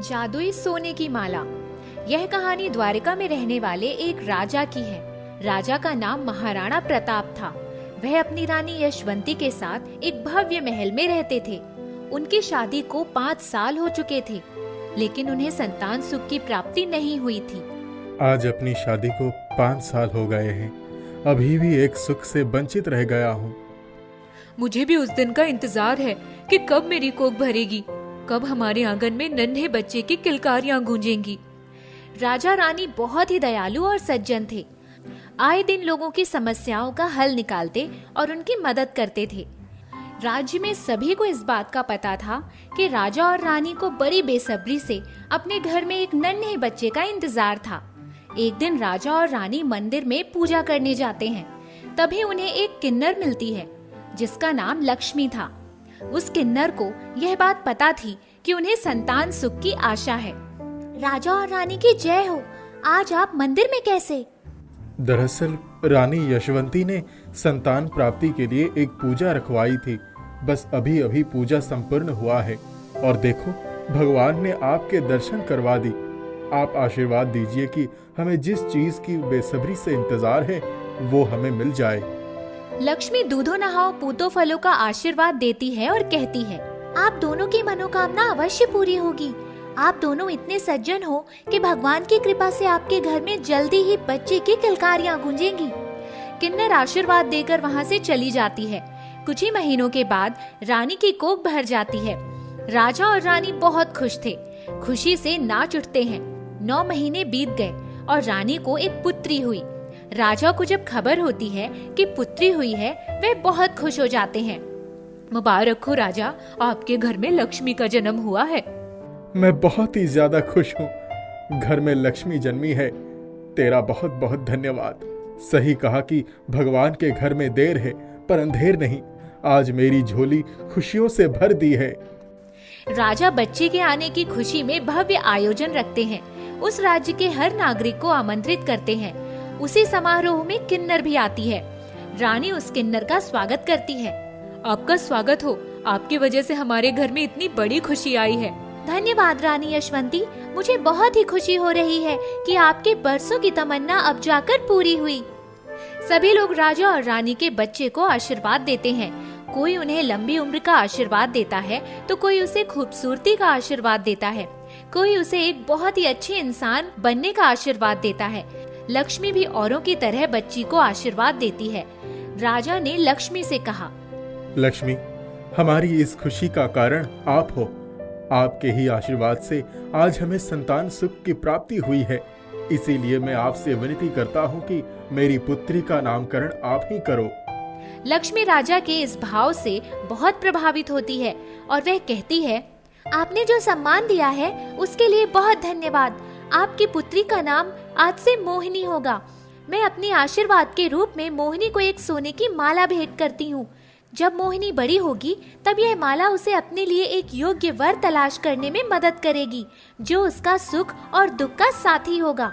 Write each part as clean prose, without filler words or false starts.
जादुई सोने की माला। यह कहानी द्वारिका में रहने वाले एक राजा की है। राजा का नाम महाराणा प्रताप था। वह अपनी रानी यशवंती के साथ एक भव्य महल में रहते थे। उनकी शादी को 5 साल हो चुके थे, लेकिन उन्हें संतान सुख की प्राप्ति नहीं हुई थी। आज अपनी शादी को 5 साल हो गए हैं, अभी भी एक सुख से वंचित रह गया हूँ। मुझे भी उस दिन का इंतजार है कि कब मेरी कोख भरेगी, कब हमारे आंगन में नन्हे बच्चे की किलकारियां गूंजेंगी। राजा रानी बहुत ही दयालु और सज्जन थे। आए दिन लोगों की समस्याओं का हल निकालते और उनकी मदद करते थे। राज्य में सभी को इस बात का पता था कि राजा और रानी को बड़ी बेसब्री से अपने घर में एक नन्हे बच्चे का इंतजार था। एक दिन राजा और रानी मंदिर में पूजा करने जाते हैं। तभी उन्हें एक किन्नर मिलती है जिसका नाम लक्ष्मी था। उस किन्नर को यह बात पता थी कि उन्हें संतान सुख की आशा है। राजा और रानी की जय हो, आज आप मंदिर में कैसे? दरअसल रानी यशवंती ने संतान प्राप्ति के लिए एक पूजा रखवाई थी। बस अभी अभी पूजा संपन्न हुआ है और देखो, भगवान ने आपके दर्शन करवा दी। आप आशीर्वाद दीजिए कि हमें जिस चीज की बेसब्री से इंतजार है वो हमें मिल जाए। लक्ष्मी दूधो नहाओ पूतो फलों का आशीर्वाद देती है और कहती है, आप दोनों की मनोकामना अवश्य पूरी होगी। आप दोनों इतने सज्जन हो कि भगवान की कृपा से आपके घर में जल्दी ही बच्चे की किलकारियां गूंजेंगी। किन्नर आशीर्वाद देकर वहां से चली जाती है। कुछ ही महीनों के बाद रानी की कोख भर जाती है। राजा और रानी बहुत खुश थे, खुशी से नाच उठते हैं। 9 महीने बीत गए और रानी को एक पुत्री हुई। राजा को जब खबर होती है कि पुत्री हुई है, वे बहुत खुश हो जाते हैं। मुबारक हो राजा, आपके घर में लक्ष्मी का जन्म हुआ है। मैं बहुत ही ज्यादा खुश हूँ, घर में लक्ष्मी जन्मी है। तेरा बहुत बहुत धन्यवाद। सही कहा कि भगवान के घर में देर है पर अंधेर नहीं। आज मेरी झोली खुशियों से भर दी है। राजा बच्चे के आने की खुशी में भव्य आयोजन रखते हैं। उस राज्य के हर नागरिक को आमंत्रित करते हैं। उसी समारोह में किन्नर भी आती है। रानी उस किन्नर का स्वागत करती है। आपका स्वागत हो, आपकी वजह से हमारे घर में इतनी बड़ी खुशी आई है। धन्यवाद रानी यशवंती, मुझे बहुत ही खुशी हो रही है कि आपके बरसों की तमन्ना अब जाकर पूरी हुई। सभी लोग राजा और रानी के बच्चे को आशीर्वाद देते हैं। कोई उन्हें लंबी उम्र का आशीर्वाद देता है तो कोई उसे खूबसूरती का आशीर्वाद देता है। कोई उसे एक बहुत ही अच्छे इंसान बनने का आशीर्वाद देता है। लक्ष्मी भी औरों की तरह बच्ची को आशीर्वाद देती है। राजा ने लक्ष्मी से कहा, लक्ष्मी, हमारी इस खुशी का कारण आप हो। आपके ही आशीर्वाद से आज हमें संतान सुख की प्राप्ति हुई है। इसीलिए मैं आपसे विनती करता हूँ कि मेरी पुत्री का नामकरण आप ही करो। लक्ष्मी राजा के इस भाव से बहुत प्रभावित होती है और वह कहती है, आपने जो सम्मान दिया है उसके लिए बहुत धन्यवाद। आपकी पुत्री का नाम आज से मोहिनी होगा। मैं अपने आशीर्वाद के रूप में मोहिनी को एक सोने की माला भेंट करती हूँ। जब मोहिनी बड़ी होगी तब यह माला उसे अपने लिए एक योग्य वर तलाश करने में मदद करेगी, जो उसका सुख और दुख का साथी होगा।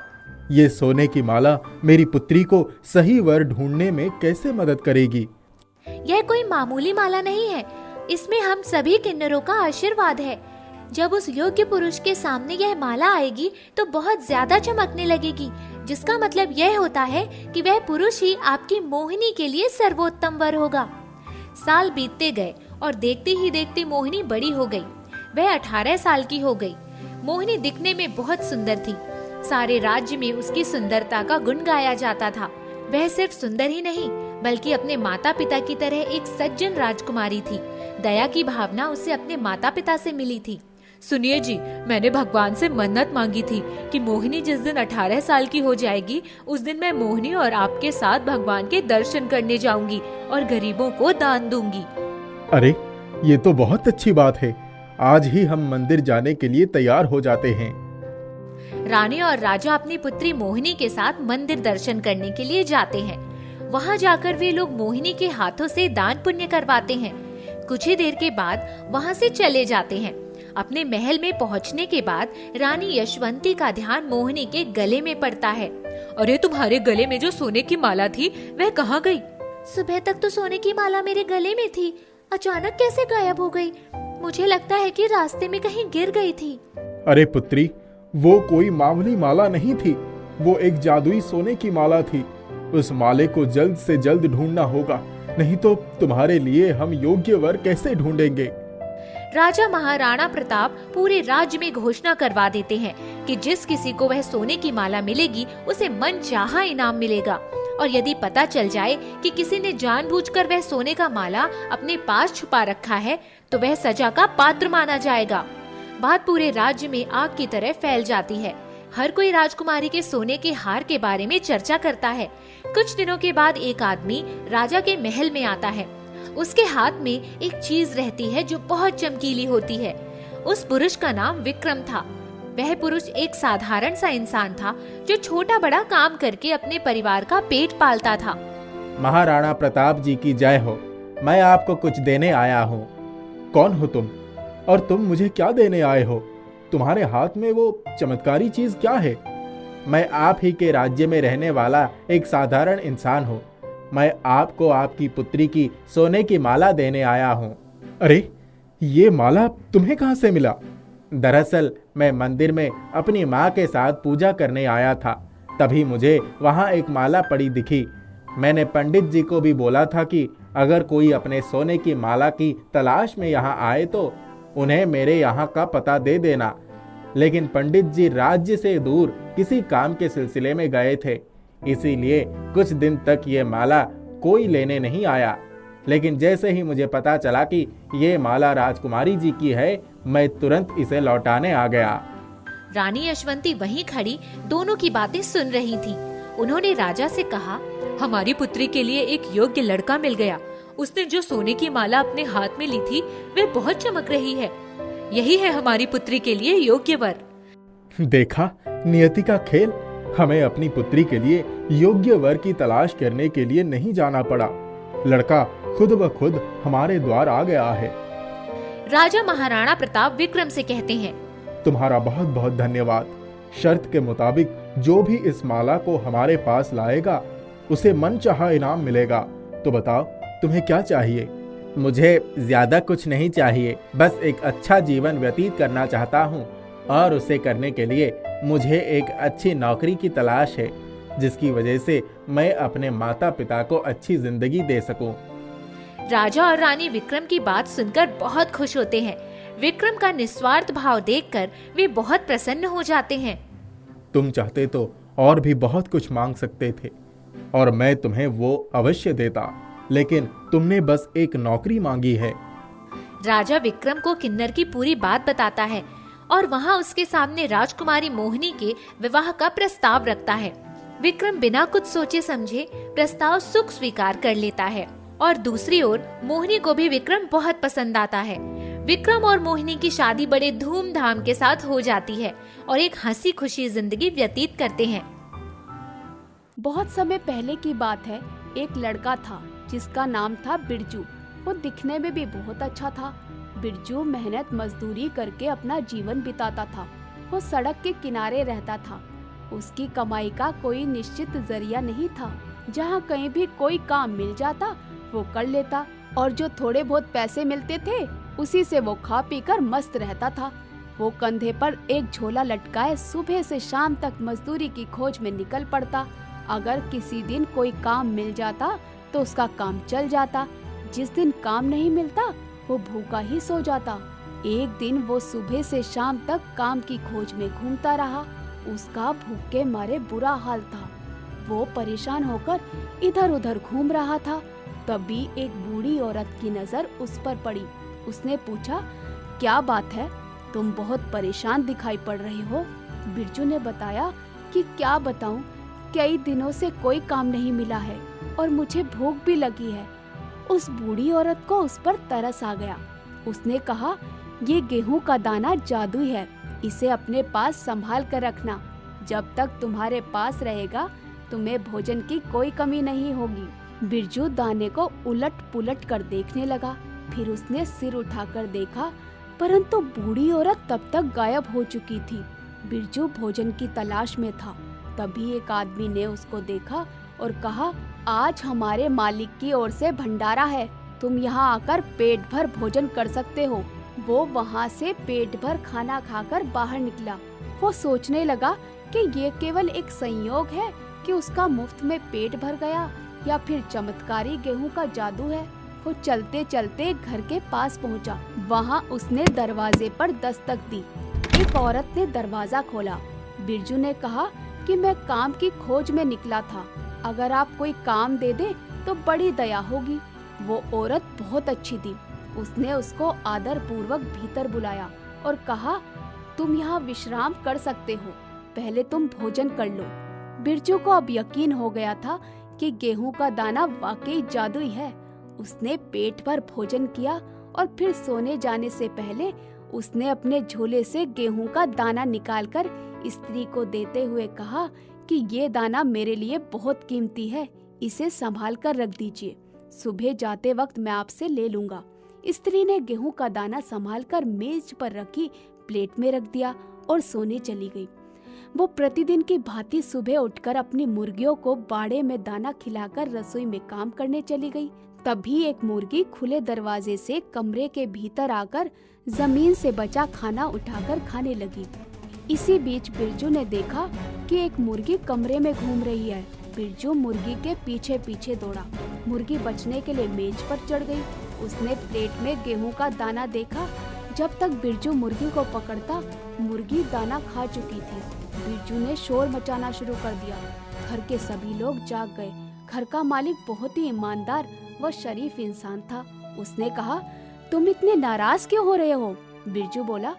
ये सोने की माला मेरी पुत्री को सही वर ढूंढने में कैसे मदद करेगी? यह कोई मामूली माला नहीं है, इसमें हम सभी किन्नरों का आशीर्वाद है। जब उस योग्य पुरुष के सामने यह माला आएगी तो बहुत ज्यादा चमकने लगेगी, जिसका मतलब यह होता है कि वह पुरुष ही आपकी मोहिनी के लिए सर्वोत्तम वर होगा। साल बीतते गए और देखते ही देखते मोहिनी बड़ी हो गई। वह 18 साल की हो गई। मोहिनी दिखने में बहुत सुंदर थी। सारे राज्य में उसकी सुंदरता का गुण गाया जाता था। वह सिर्फ सुंदर ही नहीं बल्कि अपने माता पिता की तरह एक सज्जन राजकुमारी थी। दया की भावना उसे अपने माता पिता से मिली थी। सुनिए जी, मैंने भगवान से मन्नत मांगी थी कि मोहिनी जिस दिन 18 साल की हो जाएगी उस दिन मैं मोहिनी और आपके साथ भगवान के दर्शन करने जाऊंगी और गरीबों को दान दूंगी। अरे, ये तो बहुत अच्छी बात है। आज ही हम मंदिर जाने के लिए तैयार हो जाते हैं। रानी और राजा अपनी पुत्री मोहिनी के साथ मंदिर दर्शन करने के लिए जाते हैं। वहां जाकर वे लोग मोहिनी के हाथों से दान पुण्य करवाते हैं। कुछ ही देर के बाद वहां से चले जाते हैं। अपने महल में पहुंचने के बाद रानी यशवंती का ध्यान मोहिनी के गले में पड़ता है। अरे, तुम्हारे गले में जो सोने की माला थी वह कहाँ गई? सुबह तक तो सोने की माला मेरे गले में थी, अचानक कैसे गायब हो गई? मुझे लगता है कि रास्ते में कहीं गिर गई थी। अरे पुत्री, वो कोई मामूली माला नहीं थी, वो एक जादुई सोने की माला थी। उस माले को जल्द से जल्द ढूंढना होगा, नहीं तो तुम्हारे लिए हम योग्य वर कैसे ढूंढेंगे। राजा महाराणा प्रताप पूरे राज्य में घोषणा करवा देते हैं कि जिस किसी को वह सोने की माला मिलेगी उसे मनचाहा इनाम मिलेगा, और यदि पता चल जाए कि किसी ने जानबूझकर वह सोने का माला अपने पास छुपा रखा है तो वह सजा का पात्र माना जाएगा। बात पूरे राज्य में आग की तरह फैल जाती है। हर कोई राजकुमारी के सोने के हार के बारे में चर्चा करता है। कुछ दिनों के बाद एक आदमी राजा के महल में आता है। उसके हाथ में एक चीज रहती है जो बहुत चमकीली होती है। उस पुरुष का नाम विक्रम था। वह पुरुष एक साधारण सा इंसान था जो छोटा बड़ा काम करके अपने परिवार का पेट पालता था। महाराणा प्रताप जी की जय हो। मैं आपको कुछ देने आया हूँ। कौन हो तुम, और तुम मुझे क्या देने आए हो? तुम्हारे हाथ में वो चमत्कारी चीज क्या है? मैं आप ही के राज्य में रहने वाला एक साधारण इंसान हूँ। मैं आपको आपकी पुत्री की सोने की माला देने आया हूँ। अरे, ये माला तुम्हें कहाँ से मिला? दरअसल मैं मंदिर में अपनी माँ के साथ पूजा करने आया था, तभी मुझे वहाँ एक माला पड़ी दिखी। मैंने पंडित जी को भी बोला था कि अगर कोई अपने सोने की माला की तलाश में यहाँ आए तो उन्हें मेरे यहाँ का पता दे देना, लेकिन पंडित जी राज्य से दूर किसी काम के सिलसिले में गए थे, इसीलिए कुछ दिन तक ये माला कोई लेने नहीं आया। लेकिन जैसे ही मुझे पता चला कि ये माला राजकुमारी जी की है, मैं तुरंत इसे लौटाने आ गया। रानी यशवंती वहीं खड़ी दोनों की बातें सुन रही थी। उन्होंने राजा से कहा, हमारी पुत्री के लिए एक योग्य लड़का मिल गया। उसने जो सोने की माला अपने हाथ में ली थी वह बहुत चमक रही है। यही है हमारी पुत्री के लिए योग्य वर। देखा, नियति का खेल। हमें अपनी पुत्री के लिए योग्य वर की तलाश करने के लिए नहीं जाना पड़ा। लड़का खुद ब खुद हमारे द्वार आ गया है। राजा महाराणा प्रताप विक्रम से कहते हैं, तुम्हारा बहुत बहुत धन्यवाद। शर्त के मुताबिक जो भी इस माला को हमारे पास लाएगा उसे मनचाहा इनाम मिलेगा। तो बताओ, तुम्हें क्या चाहिए? मुझे ज्यादा कुछ नहीं चाहिए, बस एक अच्छा जीवन व्यतीत करना चाहता हूँ, और उसे करने के लिए मुझे एक अच्छी नौकरी की तलाश है, जिसकी वजह से मैं अपने माता पिता को अच्छी जिंदगी दे सकूं। राजा और रानी विक्रम की बात सुनकर बहुत खुश होते हैं। विक्रम का निस्वार्थ भाव देखकर वे बहुत प्रसन्न हो जाते हैं। तुम चाहते तो और भी बहुत कुछ मांग सकते थे, और मैं तुम्हें वो अवश्य देता, लेकिन तुमने बस एक नौकरी मांगी है। राजा विक्रम को किन्नर की पूरी बात बताता है और वहाँ उसके सामने राजकुमारी मोहिनी के विवाह का प्रस्ताव रखता है। विक्रम बिना कुछ सोचे समझे प्रस्ताव सुख स्वीकार कर लेता है, और दूसरी ओर मोहिनी को भी विक्रम बहुत पसंद आता है। विक्रम और मोहिनी की शादी बड़े धूमधाम के साथ हो जाती है और एक हंसी खुशी जिंदगी व्यतीत करते हैं। बहुत समय पहले की बात है। एक लड़का था जिसका नाम था बिरजू। वो दिखने में भी बहुत अच्छा था। बिरजू मेहनत मजदूरी करके अपना जीवन बिताता था। वो सड़क के किनारे रहता था। उसकी कमाई का कोई निश्चित जरिया नहीं था। जहाँ कहीं भी कोई काम मिल जाता वो कर लेता, और जो थोड़े बहुत पैसे मिलते थे उसी से वो खा पी कर मस्त रहता था। वो कंधे पर एक झोला लटकाए सुबह से शाम तक मजदूरी की खोज में निकल पड़ता। अगर किसी दिन कोई काम मिल जाता तो उसका काम चल जाता। जिस दिन काम नहीं मिलता वो भूखा ही सो जाता। एक दिन वो सुबह से शाम तक काम की खोज में घूमता रहा। उसका भूख के मारे बुरा हाल था। वो परेशान होकर इधर उधर घूम रहा था। तभी एक बूढ़ी औरत की नजर उस पर पड़ी। उसने पूछा, क्या बात है, तुम बहुत परेशान दिखाई पड़ रही हो। बिरजू ने बताया कि क्या बताऊं, कई दिनों से कोई काम नहीं मिला है और मुझे भूख भी लगी है। उस बूढ़ी औरत को उस पर तरस आ गया। उसने कहा, ये गेहूं का दाना जादुई है, इसे अपने पास संभाल कर रखना। जब तक तुम्हारे पास रहेगा तुम्हें भोजन की कोई कमी नहीं होगी। बिरजू दाने को उलट पुलट कर देखने लगा। फिर उसने सिर उठाकर देखा, परंतु बूढ़ी औरत तब तक गायब हो चुकी थी। बिरजू भोजन की तलाश में था। तभी एक आदमी ने उसको देखा और कहा, आज हमारे मालिक की ओर से भंडारा है, तुम यहाँ आकर पेट भर भोजन कर सकते हो। वो वहाँ से पेट भर खाना खाकर बाहर निकला। वो सोचने लगा कि ये केवल एक संयोग है कि उसका मुफ्त में पेट भर गया या फिर चमत्कारी गेहूं का जादू है। वो चलते चलते घर के पास पहुंचा। वहाँ उसने दरवाजे पर दस्तक दी। एक औरत ने दरवाजा खोला। बिरजू ने कहा कि मैं काम की खोज में निकला था, अगर आप कोई काम दे दे तो बड़ी दया होगी। वो औरत बहुत अच्छी थी। उसने उसको आदर पूर्वक भीतर बुलाया और कहा, तुम यहाँ विश्राम कर सकते हो, पहले तुम भोजन कर लो। बिरजू को अब यकीन हो गया था कि गेहूं का दाना वाकई जादुई है। उसने पेट भर भोजन किया और फिर सोने जाने से पहले उसने अपने झोले से गेहूं का दाना निकालकर स्त्री को देते हुए कहा कि ये दाना मेरे लिए बहुत कीमती है, इसे संभाल कर रख दीजिए, सुबह जाते वक्त मैं आपसे ले लूंगा। स्त्री ने गेहूं का दाना संभाल कर मेज पर रखी प्लेट में रख दिया और सोने चली गई। वो प्रतिदिन की भांति सुबह उठकर अपनी मुर्गियों को बाड़े में दाना खिलाकर रसोई में काम करने चली गई। तभी एक मुर्गी खुले दरवाजे से कमरे के भीतर आकर जमीन से बचा खाना उठाकर खाने लगी। इसी बीच बिरजू ने देखा कि एक मुर्गी कमरे में घूम रही है। बिरजू मुर्गी के पीछे पीछे दौड़ा। मुर्गी बचने के लिए मेज पर चढ़ गई। उसने प्लेट में गेहूं का दाना देखा। जब तक बिरजू मुर्गी को पकड़ता, मुर्गी दाना खा चुकी थी। बिरजू ने शोर मचाना शुरू कर दिया। घर के सभी लोग जाग गए। घर का मालिक बहुत ही ईमानदार व शरीफ इंसान था। उसने कहा, तुम इतने नाराज क्यों हो रहे हो? बिरजू बोला,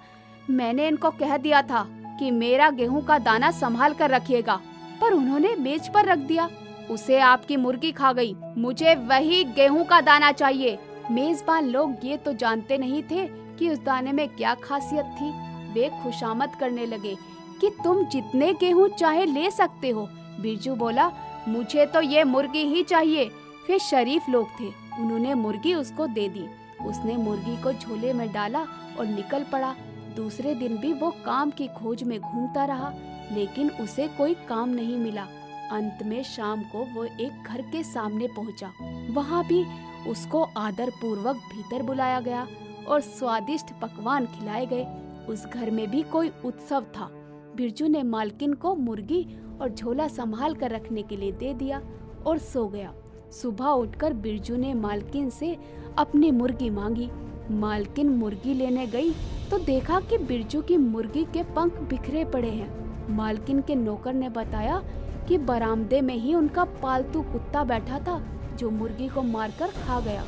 मैंने इनको कह दिया था कि मेरा गेहूं का दाना संभाल कर रखिएगा, पर उन्होंने मेज पर रख दिया। उसे आपकी मुर्गी खा गई। मुझे वही गेहूं का दाना चाहिए। मेजबान लोग ये तो जानते नहीं थे कि उस दाने में क्या खासियत थी। वे खुशामद करने लगे कि तुम जितने गेहूं चाहे ले सकते हो। बिरजू बोला, मुझे तो ये मुर्गी ही चाहिए। वे शरीफ लोग थे, उन्होंने मुर्गी उसको दे दी। उसने मुर्गी को झोले में डाला और निकल पड़ा। दूसरे दिन भी वो काम की खोज में घूमता रहा, लेकिन उसे कोई काम नहीं मिला। अंत में शाम को वो एक घर के सामने पहुंचा। वहाँ भी उसको आदर पूर्वक भीतर बुलाया गया और स्वादिष्ट पकवान खिलाए गए। उस घर में भी कोई उत्सव था। बिरजू ने मालकिन को मुर्गी और झोला संभाल कर रखने के लिए दे दिया और सो गया। सुबह उठकर बिरजू ने मालकिन से अपनी मुर्गी मांगी। मालकिन मुर्गी लेने गई तो देखा कि बिरजू की मुर्गी के पंख बिखरे पड़े हैं। मालकिन के नौकर ने बताया कि बरामदे में ही उनका पालतू कुत्ता बैठा था जो मुर्गी को मारकर खा गया।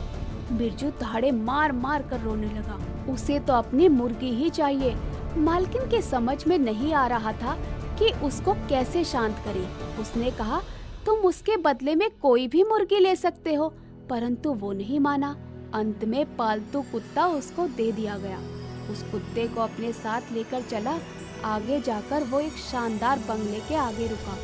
बिरजू दहाड़े मार मार कर रोने लगा। उसे तो अपनी मुर्गी ही चाहिए। मालकिन के समझ में नहीं आ रहा था कि उसको कैसे शांत करे। उसने कहा, तुम उसके बदले में कोई भी मुर्गी ले सकते हो, परंतु वो नहीं माना। अंत में पालतू कुत्ता उसको दे दिया गया। उस कुत्ते को अपने साथ लेकर चला। आगे जाकर वो एक शानदार बंगले के आगे रुका।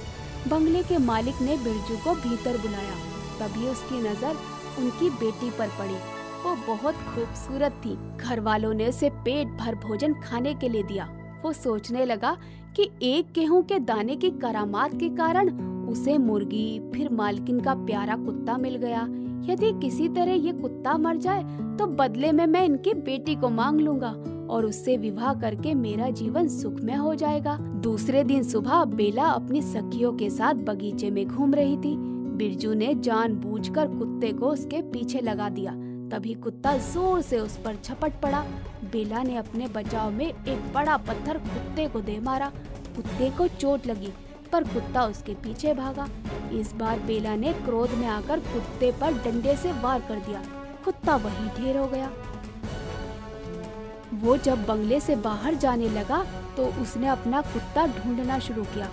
बंगले के मालिक ने बिरजू को भीतर बुलाया। तभी उसकी नजर उनकी बेटी पर पड़ी। वो बहुत खूबसूरत थी। घर वालों ने उसे पेट भर भोजन खाने के लिए दिया। वो सोचने लगा कि एक गेहूं के दाने की करामात के कारण उसे मुर्गी, फिर मालकिन का प्यारा कुत्ता मिल गया। यदि किसी तरह ये कुत्ता मर जाए तो बदले में मैं इनकी बेटी को मांग लूंगा और उससे विवाह करके मेरा जीवन सुखमय हो जाएगा। दूसरे दिन सुबह बेला अपनी सखियों के साथ बगीचे में घूम रही थी। बिरजू ने जानबूझकर कुत्ते को उसके पीछे लगा दिया। तभी कुत्ता जोर से उस पर झपट पड़ा। बेला ने अपने बचाव में एक बड़ा पत्थर कुत्ते को दे मारा। कुत्ते को चोट लगी, पर कुत्ता उसके पीछे भागा। इस बार बेला ने क्रोध में आकर कुत्ते पर डंडे से वार कर दिया। कुत्ता वहीं ढेर हो गया। वो जब बंगले से बाहर जाने लगा तो उसने अपना कुत्ता ढूंढना शुरू किया,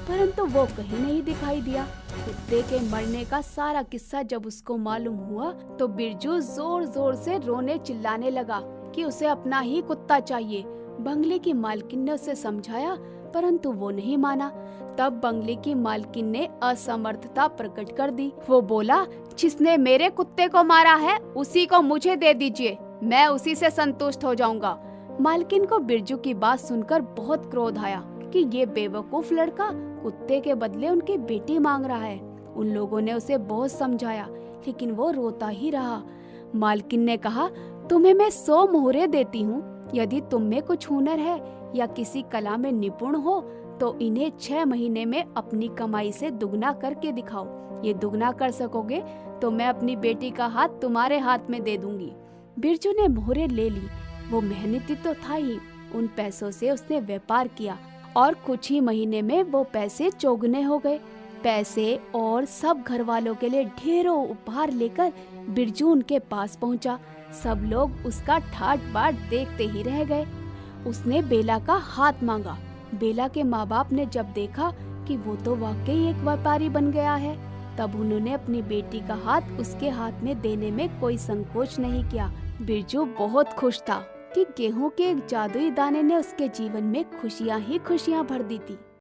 परंतु वो कहीं नहीं दिखाई दिया। कुत्ते के मरने का सारा किस्सा जब उसको मालूम हुआ तो बिरजू जोर जोर से रोने चिल्लाने लगा कि उसे अपना ही कुत्ता चाहिए। बंगले की मालकिन ने उसे समझाया, परंतु वो नहीं माना। तब बंगले की मालकिन ने असमर्थता प्रकट कर दी। वो बोला, जिसने मेरे कुत्ते को मारा है उसी को मुझे दे दीजिए, मैं उसी से संतुष्ट हो जाऊंगा। मालकिन को बिरजू की बात सुनकर बहुत क्रोध आया कि ये बेवकूफ लड़का कुत्ते के बदले उनकी बेटी मांग रहा है। उन लोगों ने उसे बहुत समझाया, लेकिन वो रोता ही रहा। मालकिन ने कहा, तुम्हें मैं 100 मोहरे देती हूँ, यदि तुम में कुछ हुनर है या किसी कला में निपुण हो तो इन्हें 6 महीने में अपनी कमाई से दुगना करके दिखाओ। ये दुगना कर सकोगे तो मैं अपनी बेटी का हाथ तुम्हारे हाथ में दे दूंगी। बिरजू ने मोहरे ले ली। वो मेहनती तो था ही, उन पैसों से उसने व्यापार किया और कुछ ही महीने में वो पैसे चौगुने हो गए। पैसे और सब घर वालों के लिए ढेरों उपहार लेकर बिरजू उनके पास पहुंचा। सब लोग उसका ठाट बाट देखते ही रह गए। उसने बेला का हाथ मांगा। बेला के माँ बाप ने जब देखा कि वो तो वाकई एक व्यापारी बन गया है, तब उन्होंने अपनी बेटी का हाथ उसके हाथ में देने में कोई संकोच नहीं किया। बिरजू बहुत खुश था कि गेहूं के एक जादुई दाने ने उसके जीवन में खुशियां ही खुशियां भर दी थी।